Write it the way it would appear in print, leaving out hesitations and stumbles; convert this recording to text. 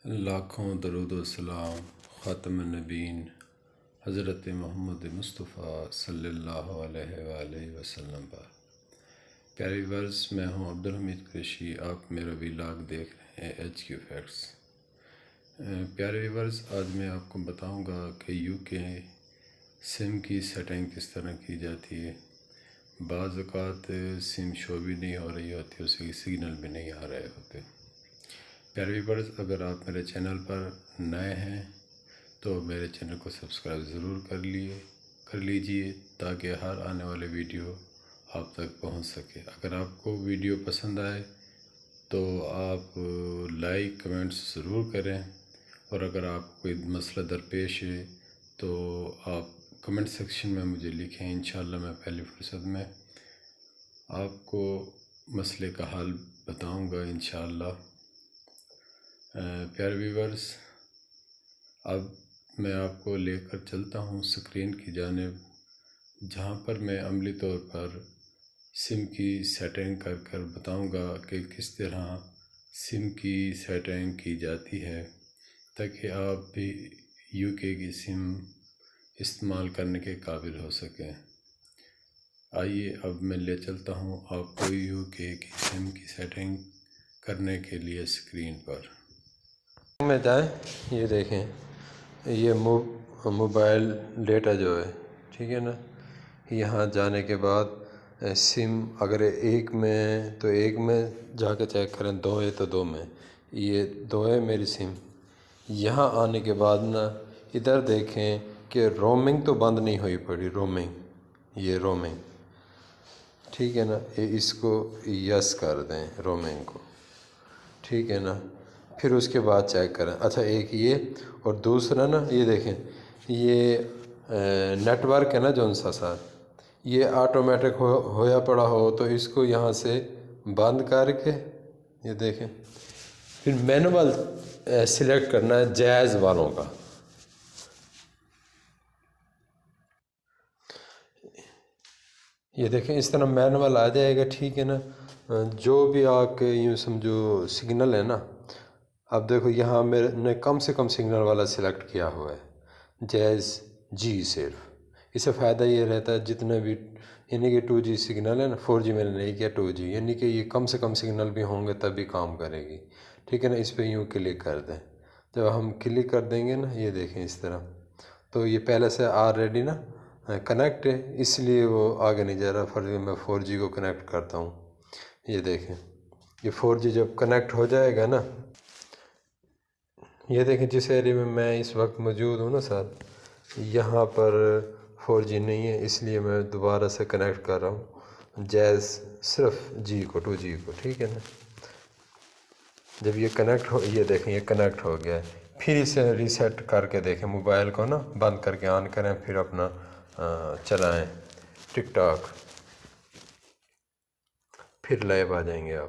لاکھوں درود و سلام خاتم النبیین حضرت محمد مصطفیٰ صلی اللہ علیہ وآلہ وسلم پر۔ پیارے ورز، میں ہوں عبدالحمید قریشی، آپ میرا ویلاگ دیکھ رہے ہیں HQ فیکٹس۔ پیارے ورز، آج میں آپ کو بتاؤں گا کہ UK سم کی سیٹنگ کس طرح کی جاتی ہے۔ بعض اوقات سم شو بھی نہیں ہو رہی ہوتی، اس کی سگنل بھی نہیں آ رہے ہوتے۔ پیارے ویورز، اگر آپ میرے چینل پر نئے ہیں تو میرے چینل کو سبسکرائب ضرور کر لیجئے تاکہ ہر آنے والے ویڈیو آپ تک پہنچ سکے۔ اگر آپ کو ویڈیو پسند آئے تو آپ لائک کمنٹس ضرور کریں، اور اگر آپ کو کوئی مسئلہ درپیش ہے تو آپ کمنٹ سیکشن میں مجھے لکھیں۔ انشاءاللہ میں پہلی فرصت میں آپ کو مسئلے کا حل بتاؤں گا انشاءاللہ۔ پیارے ویورز، اب میں آپ کو لے کر چلتا ہوں سکرین کی جانب، جہاں پر میں عملی طور پر سم کی سیٹنگ کر بتاؤں گا کہ کس طرح سم کی سیٹنگ کی جاتی ہے تاکہ آپ بھی UK کی سم استعمال کرنے کے قابل ہو سکیں۔ آئیے اب میں لے چلتا ہوں آپ کو UK کی سم کی سیٹنگ کرنے کے لیے سکرین پر۔ میں جائیں، یہ دیکھیں، یہ موبائل ڈیٹا جو ہے، ٹھیک ہے نا۔ یہاں جانے کے بعد سم اگر ایک میں تو ایک میں جا کے چیک کریں، دو ہے تو دو میں، یہ دو ہے میری سم۔ یہاں آنے کے بعد نا ادھر دیکھیں کہ رومنگ تو بند نہیں ہوئی پڑی، یہ رومنگ، ٹھیک ہے نا۔ اس کو یس کر دیں رومنگ کو، ٹھیک ہے نا۔ پھر اس کے بعد چیک کریں۔ اچھا، ایک یہ، اور دوسرا نا یہ دیکھیں، یہ نیٹ ورک ہے نا جو ان سا ساتھ، یہ آٹومیٹک ہویا پڑا ہو تو اس کو یہاں سے بند کر کے یہ دیکھیں، پھر مینول سلیکٹ کرنا ہے جائز والوں کا۔ یہ دیکھیں اس طرح مینول آ جائے گا، ٹھیک ہے نا۔ جو بھی آپ کے یوں سمجھو سگنل ہے نا، اب دیکھو یہاں میں نے کم سے کم سگنل والا سلیکٹ کیا ہوا ہے، جائز جی صرف۔ اس سے فائدہ یہ رہتا ہے جتنے بھی یعنی کہ 2G سگنل ہے نا، 4G میں نے نہیں کیا، 2G، یعنی کہ یہ کم سے کم سگنل بھی ہوں گے تب بھی کام کرے گی، ٹھیک ہے نا۔ اس پہ یوں کلک کر دیں، جب ہم کلک کر دیں گے نا، یہ دیکھیں اس طرح، تو یہ پہلے سے آلریڈی نا کنیکٹ ہے، اس لیے وہ آگے نہیں جا رہا۔ فرض میں 4G کو کنیکٹ کرتا ہوں، یہ دیکھیں، یہ 4G جب کنیکٹ ہو جائے گا نا، یہ دیکھیں جس ایریا میں میں اس وقت موجود ہوں نا ساتھ، یہاں پر 4G نہیں ہے، اس لیے میں دوبارہ سے کنیکٹ کر رہا ہوں جائز صرف G کو، 2G کو، ٹھیک ہے نا۔ جب یہ کنیکٹ ہو، یہ دیکھیں یہ کنیکٹ ہو گیا ہے، پھر اسے ریسیٹ کر کے دیکھیں، موبائل کو نا بند کر کے آن کریں، پھر اپنا چلائیں ٹک ٹاک، پھر لائیو آ جائیں گے آپ۔